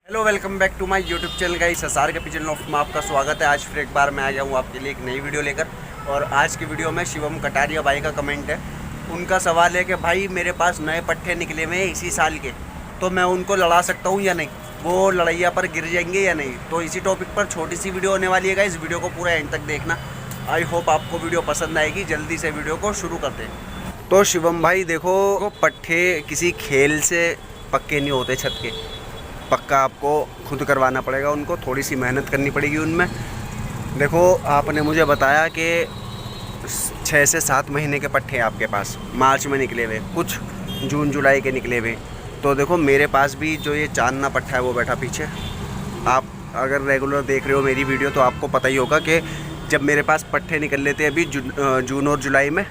Hello welcome back to my YouTube channel guys. SR के kitchen loft में आपका स्वागत है। आज फिर एक बार मैं आ गया हूँ आपके लिए एक नई वीडियो लेकर। और आज की वीडियो में शिवम कटारिया भाई का कमेंट है। उनका सवाल है कि भाई मेरे पास नए पट्टे निकले हुए हैं इसी साल के, तो मैं उनको लड़ा सकता हूँ या नहीं, वो लड़ैया पर गिर जाएंगे या नहीं। तो इसी टॉपिक पर छोटी सी वीडियो होने वाली है गाइस, वीडियो को पूरा एंड तक देखना। आई होप आपको वीडियो पसंद आएगी। जल्दी से वीडियो को शुरू करते हैं। तो शिवम भाई देखो, पट्टे किसी खेल से पक्के नहीं होते छत के, पक्का आपको खुद करवाना पड़ेगा, उनको थोड़ी सी मेहनत करनी पड़ेगी उनमें। देखो आपने मुझे बताया कि 6 से 7 महीने के पट्टे हैं आपके पास, मार्च में निकले हुए, कुछ जून जुलाई के निकले हुए। तो देखो मेरे पास भी जो ये चांदना पट्टा है वो बैठा पीछे। आप अगर रेगुलर देख रहे हो मेरी वीडियो तो आपको पता ही होगा कि जब मेरे पास पट्टे निकल लेते अभी जून और जुलाई में,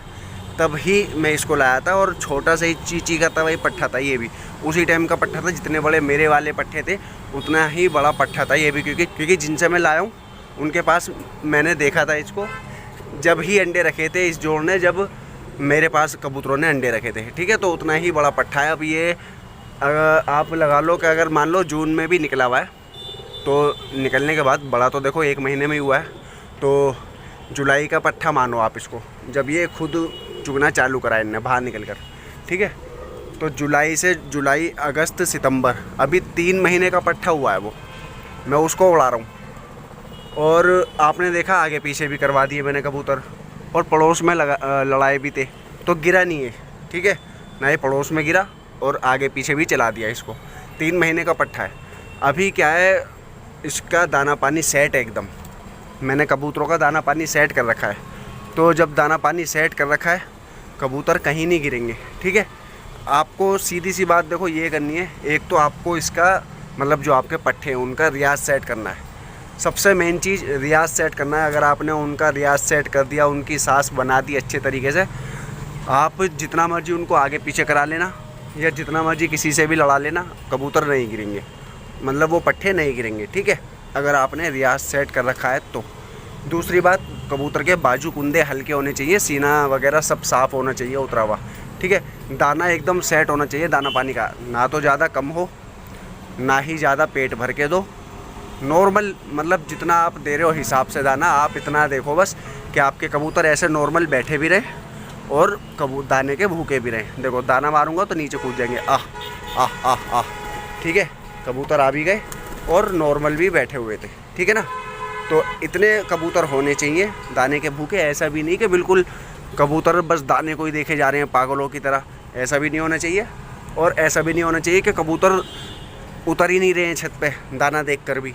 तब ही मैं इसको लाया था। और छोटा सा ही चीची का था वही पट्टा था, ये भी उसी टाइम का पट्टा था। जितने बड़े मेरे वाले पट्टे थे उतना ही बड़ा पट्टा था ये भी, क्योंकि जिनसे मैं लाया हूँ उनके पास मैंने देखा था इसको जब ही अंडे रखे थे इस जोड़ ने, जब मेरे पास कबूतरों ने अंडे रखे थे। ठीक है, तो उतना ही बड़ा पट्टा है। अब ये आप लगा लो कि अगर मान लो जून में भी निकला हुआ है तो निकलने के बाद बड़ा तो देखो 1 महीने में ही हुआ है, तो जुलाई का पट्टा मानो आप इसको, जब ये खुद चुगना चालू करा इनने बाहर निकल कर। ठीक है, तो जुलाई अगस्त सितंबर, अभी 3 महीने का पट्टा हुआ है वो, मैं उसको उड़ा रहा हूँ। और आपने देखा आगे पीछे भी करवा दिए मैंने कबूतर, और पड़ोस में लड़ाए भी थे, तो गिरा नहीं है। ठीक है, ना ये पड़ोस में गिरा और आगे पीछे भी चला दिया इसको। 3 महीने का पट्टा है। अभी क्या है, इसका दाना पानी सेट है एकदम। मैंने कबूतरों का दाना पानी सेट कर रखा है, तो जब दाना पानी सेट कर रखा है कबूतर कहीं नहीं गिरेंगे। ठीक है, आपको सीधी सी बात देखो ये करनी है, एक तो आपको इसका मतलब जो आपके पट्टे हैं उनका रियाज सेट करना है। सबसे मेन चीज़ रियाज सेट करना है। अगर आपने उनका रियाज सेट कर दिया, उनकी सांस बना दी अच्छे तरीके से, आप जितना मर्जी उनको आगे पीछे करा लेना या जितना मर्जी किसी से भी लड़ा लेना, कबूतर नहीं गिरेंगे, मतलब वो पट्टे नहीं गिरेंगे। ठीक है, अगर आपने रियाज सेट कर रखा है तो। दूसरी बात, कबूतर के बाजू कुंदे हल्के होने चाहिए, सीना वगैरह सब साफ़ होना चाहिए, उतरा हुआ। ठीक है, दाना एकदम सेट होना चाहिए, दाना पानी का ना तो ज़्यादा कम हो ना ही ज़्यादा पेट भर के दो। नॉर्मल, मतलब जितना आप दे रहे हो हिसाब से दाना, आप इतना देखो बस कि आपके कबूतर ऐसे नॉर्मल बैठे भी रहे और दाने के भूखे भी रहे। देखो दाना मारूंगा तो नीचे कूद जाएंगे, आह आह आह आह। ठीक है, कबूतर आ भी गए और नॉर्मल भी बैठे हुए थे। ठीक है ना, तो इतने कबूतर होने चाहिए दाने के भूखे। ऐसा भी नहीं कि बिल्कुल कबूतर बस दाने को ही देखे जा रहे हैं पागलों की तरह, ऐसा भी नहीं होना चाहिए। और ऐसा भी नहीं होना चाहिए कि कबूतर उतर ही नहीं रहे हैं छत पे दाना देखकर भी।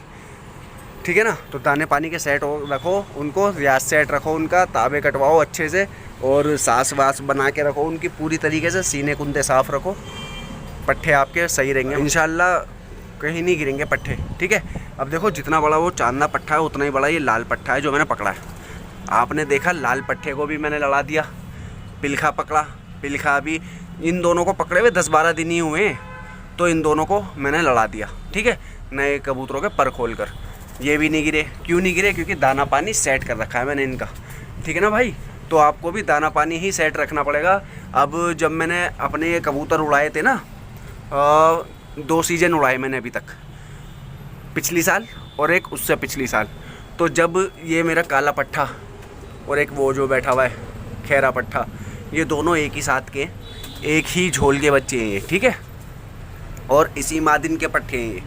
ठीक है ना, तो दाने पानी के सेट रखो उनको, रियाज सेट रखो उनका, ताबे कटवाओ अच्छे से और सांस वास बना के रखो उनकी पूरी तरीके से, सीने कुंदे साफ़ रखो, पट्टे आपके सही रहेंगे इंशाल्लाह, कहीं नहीं गिरेंगे पट्टे। ठीक है, अब देखो जितना बड़ा वो चांदना पट्टा है उतना ही बड़ा ये लाल पट्टा है जो मैंने पकड़ा है। आपने देखा लाल पट्टे को भी मैंने लड़ा दिया, पिलखा पकड़ा, पिलखा भी इन दोनों को पकड़े हुए 10-12 दिन ही हुए हैं, तो इन दोनों को मैंने लड़ा दिया। ठीक है, नए कबूतरों के पर खोल कर, ये भी नहीं गिरे। क्यों नहीं गिरे? क्योंकि दाना पानी सेट कर रखा है मैंने इनका। ठीक है ना भाई, तो आपको भी दाना पानी ही सेट रखना पड़ेगा। अब जब मैंने अपने ये कबूतर उड़ाए थे ना, 2 सीज़न उड़ाए मैंने अभी तक, पिछली साल और एक उससे पिछली साल। तो जब ये मेरा काला पट्टा और एक वो जो बैठा हुआ है खैरा पट्टा, ये दोनों एक ही साथ के, एक ही झोल के बच्चे हैं ये। ठीक है, और इसी मादिन के पट्टे हैं ये।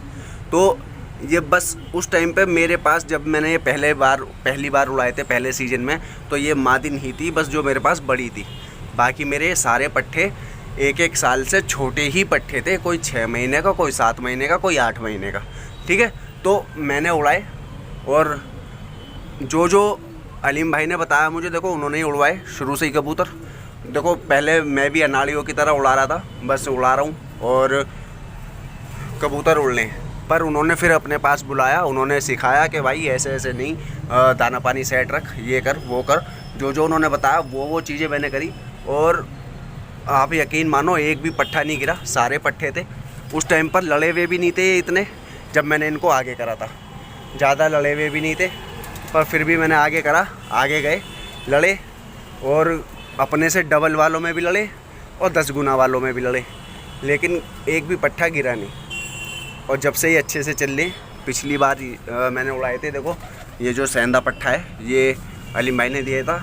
तो ये बस उस टाइम पे मेरे पास जब मैंने ये पहली बार उड़ाए थे पहले सीज़न में, तो ये मादिन ही थी बस जो मेरे पास बड़ी थी। बाकी मेरे सारे पट्टे 1-1 साल से छोटे ही पट्टे थे, कोई 6 महीने का, कोई 7 महीने का, कोई 8 महीने का। ठीक है, तो मैंने उड़ाए और जो अलीम भाई ने बताया मुझे, देखो उन्होंने ही उड़वाए शुरू से ही कबूतर। देखो पहले मैं भी अनाड़ियों की तरह उड़ा रहा था, बस उड़ा रहा हूँ और कबूतर उड़ने, पर उन्होंने फिर अपने पास बुलाया, उन्होंने सिखाया कि भाई ऐसे ऐसे नहीं, दाना पानी सेट रख, ये कर वो कर, जो उन्होंने बताया वो चीज़ें मैंने करी। और आप यकीन मानो एक भी पट्टा नहीं गिरा, सारे पट्टे थे। उस टाइम पर लड़े हुए भी नहीं थे इतने, जब मैंने इनको आगे करा था ज़्यादा लड़े हुए भी नहीं थे, पर फिर भी मैंने आगे करा, आगे गए लड़े, और अपने से डबल वालों में भी लड़े और 10 गुना वालों में भी लड़े, लेकिन एक भी पट्टा गिरा नहीं। और जब से ही अच्छे से चल रही। पिछली बार मैंने उड़ाए थे, देखो ये जो सेंधा पट्टा है ये अलीम भाई ने दिया था,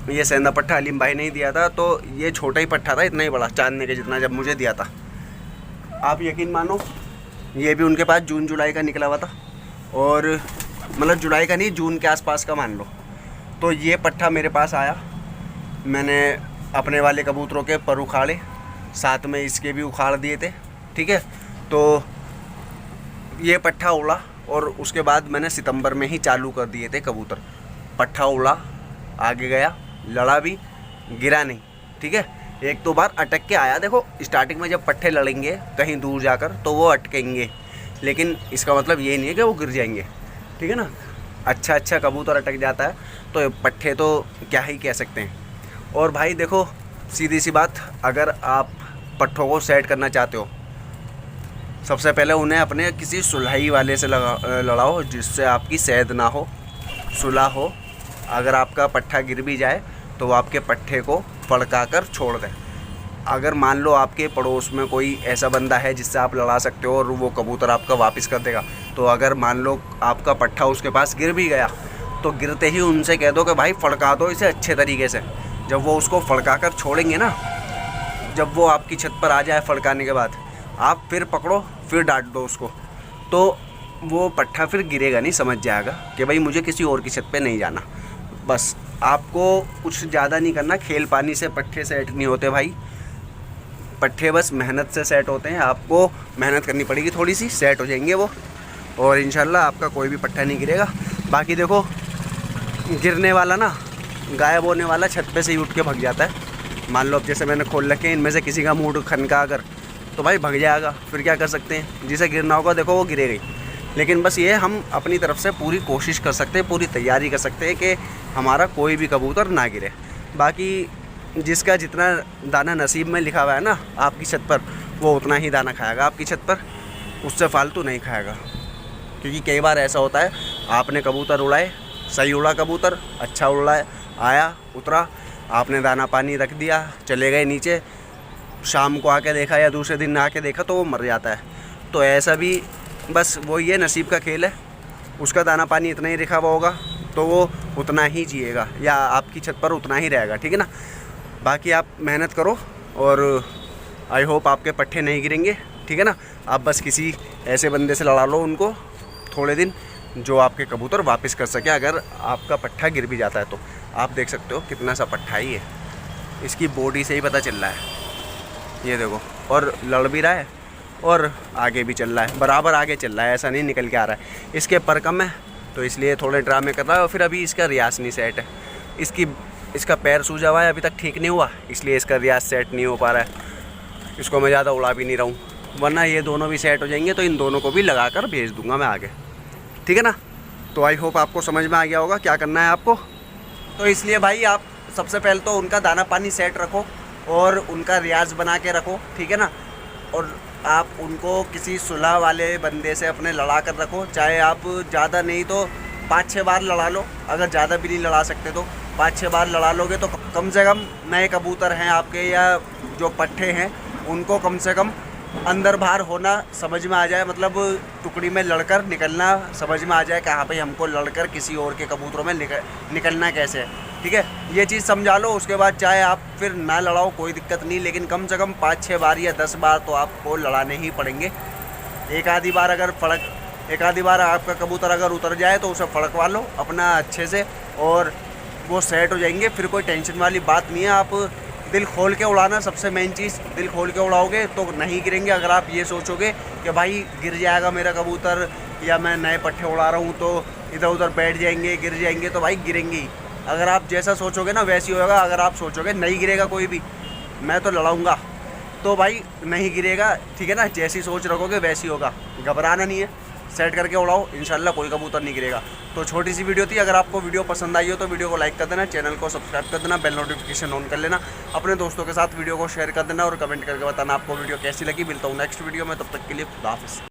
ये सेंधा पट्टा अलीम भाई ने ही दिया था। तो ये छोटा ही पट्टा था, इतना ही बड़ा, चांदने के जितना, जब मुझे दिया था। आप यकीन मानो ये भी उनके पास जून जुलाई का निकला हुआ था, और मतलब जुलाई का नहीं, जून के आसपास का मान लो। तो ये पट्टा मेरे पास आया, मैंने अपने वाले कबूतरों के पर उखाड़े, साथ में इसके भी उखाड़ दिए थे, ठीक है। तो ये पट्टा उड़ा और उसके बाद मैंने सितंबर में ही चालू कर दिए थे कबूतर। पट्टा उड़ा, आगे गया, लड़ा भी, गिरा नहीं, ठीक है। एक दो बार अटक के आया। देखो स्टार्टिंग में जब पट्टे लड़ेंगे कहीं दूर जाकर तो वो अटकेंगे, लेकिन इसका मतलब ये नहीं है कि वो गिर जाएंगे, ठीक है ना। अच्छा कबूतर अटक जाता है तो पट्टे तो क्या ही कह सकते हैं। और भाई देखो सीधी सी बात, अगर आप पट्टों को सेट करना चाहते हो, सबसे पहले उन्हें अपने किसी सुलहाई वाले से लड़ाओ, जिससे आपकी सेध ना हो, सुलह हो। अगर आपका पट्टा गिर भी जाए तो वो आपके पट्टे को फड़का कर छोड़ दें। अगर मान लो आपके पड़ोस में कोई ऐसा बंदा है जिससे आप लड़ा सकते हो और वो कबूतर आपका वापस कर देगा, तो अगर मान लो आपका पट्टा उसके पास गिर भी गया तो गिरते ही उनसे कह दो कि भाई फड़का दो इसे अच्छे तरीके से। जब वो उसको फड़का कर छोड़ेंगे ना, जब वो आपकी छत पर आ जाए फड़काने के बाद, आप फिर पकड़ो, फिर डांट दो उसको, तो वो पट्टा फिर गिरेगा नहीं, समझ जाएगा कि भाई मुझे किसी और की छत पे नहीं जाना। बस आपको कुछ ज़्यादा नहीं करना। खेल पानी से पट्टे सेट नहीं होते भाई, पट्टे बस मेहनत से सेट होते हैं। आपको मेहनत करनी पड़ेगी थोड़ी सी, सेट हो जाएंगे वो, और इंशाल्लाह आपका कोई भी पट्टा नहीं गिरेगा। बाकी देखो गिरने वाला ना, गायब होने वाला छत पे से ही उठ के भाग जाता है। मान लो अब जैसे मैंने खोल रखे, इनमें से किसी का मूड खनका अगर, तो भाई भाग जाएगा, फिर क्या कर सकते हैं। जिसे गिरना होगा देखो वो गिरेगा ही। लेकिन बस ये हम अपनी तरफ से पूरी कोशिश कर सकते हैं, पूरी तैयारी कर सकते हैं कि हमारा कोई भी कबूतर ना गिरे। बाकी जिसका जितना दाना नसीब में लिखा हुआ है ना आपकी छत पर, वो उतना ही दाना खाएगा आपकी छत पर, उससे फालतू नहीं खाएगा। क्योंकि कई बार ऐसा होता है, आपने कबूतर उड़ाए, सही उड़ा कबूतर, अच्छा उड़ाए, आया उतरा, आपने दाना पानी रख दिया, चले गए नीचे, शाम को आके देखा या दूसरे दिन आके देखा तो वो मर जाता है। तो ऐसा भी बस वो ये नसीब का खेल है। उसका दाना पानी इतना ही रखा हुआ होगा तो वो उतना ही जिएगा या आपकी छत पर उतना ही रहेगा, ठीक है ना। बाकी आप मेहनत करो और आई होप आपके पट्टे नहीं गिरेंगे, ठीक है ना। आप बस किसी ऐसे बंदे से लड़ा लो उनको थोड़े दिन, जो आपके कबूतर वापस कर सके अगर आपका पट्टा गिर भी जाता है तो। आप देख सकते हो कितना सा पट्टा ही है, इसकी बॉडी से ही पता चल रहा है, ये देखो। और लड़ भी रहा है और आगे भी चल रहा है, बराबर आगे चल रहा है, ऐसा नहीं निकल के आ रहा है। इसके पर कम है तो इसलिए थोड़े ड्रामे कर रहा है, और फिर अभी इसका रियाज नहीं सेट है। इसका पैर सूजा हुआ है, अभी तक ठीक नहीं हुआ, इसलिए इसका रियाज सेट नहीं हो पा रहा है। इसको मैं ज़्यादा उड़ा भी नहीं रहा हूँ, वरना ये दोनों भी सेट हो जाएंगे तो इन दोनों को भी लगा कर भेज दूँगा मैं आगे, ठीक है ना। तो आई होप आपको समझ में आ गया होगा क्या करना है आपको। तो इसलिए भाई आप सबसे पहले तो उनका दाना पानी सेट रखो और उनका रियाज बना के रखो, ठीक है ना। और आप उनको किसी सुलह वाले बंदे से अपने लड़ा कर रखो, चाहे आप ज़्यादा नहीं तो 5-6 बार लड़ा लो। अगर ज़्यादा भी नहीं लड़ा सकते तो 5-6 बार लड़ा लोगे तो कम से कम नए कबूतर हैं आपके या जो पट्टे हैं उनको कम से कम अंदर बाहर होना समझ में आ जाए, मतलब टुकड़ी में लड़कर निकलना समझ में आ जाए कि हाँ भाई हमको लड़कर किसी और के कबूतरों में निकलना कैसे है, ठीक है। ये चीज़ समझा लो, उसके बाद चाहे आप फिर ना लड़ाओ कोई दिक्कत नहीं, लेकिन कम से कम 5-6 बार या 10 बार तो आपको लड़ाने ही पड़ेंगे। एक आधी बार आपका कबूतर अगर उतर जाए तो उसे फड़कवा लो अपना अच्छे से और वो सेट हो जाएंगे, फिर कोई टेंशन वाली बात नहीं है। आप दिल खोल के उड़ाना, सबसे मेन चीज़, दिल खोल के उड़ाओगे तो नहीं गिरेंगे। अगर आप ये सोचोगे कि भाई गिर जाएगा मेरा कबूतर या मैं नए पट्टे उड़ा रहा हूँ तो इधर उधर बैठ जाएंगे, गिर जाएंगे, तो भाई गिरेंगे ही। अगर आप जैसा सोचोगे ना वैसी होगा। अगर आप सोचोगे नहीं गिरेगा कोई भी, मैं तो लड़ाऊँगा, तो भाई नहीं गिरेगा, ठीक है ना। जैसी सोच रखोगे वैसी होगा, घबराना नहीं है, सेट करके उड़ाओ, इंशाल्लाह कोई कबूतर नहीं गिरेगा। तो छोटी सी वीडियो थी, अगर आपको वीडियो पसंद आई हो तो वीडियो को लाइक कर देना, चैनल को सब्सक्राइब कर देना, बेल नोटिफिकेशन ऑन कर लेना, अपने दोस्तों के साथ वीडियो को शेयर कर देना और कमेंट करके बताना आपको वीडियो कैसी लगी। मिलता हूँ नेक्स्ट वीडियो में, तब तक के लिए खुदा हाफिज़।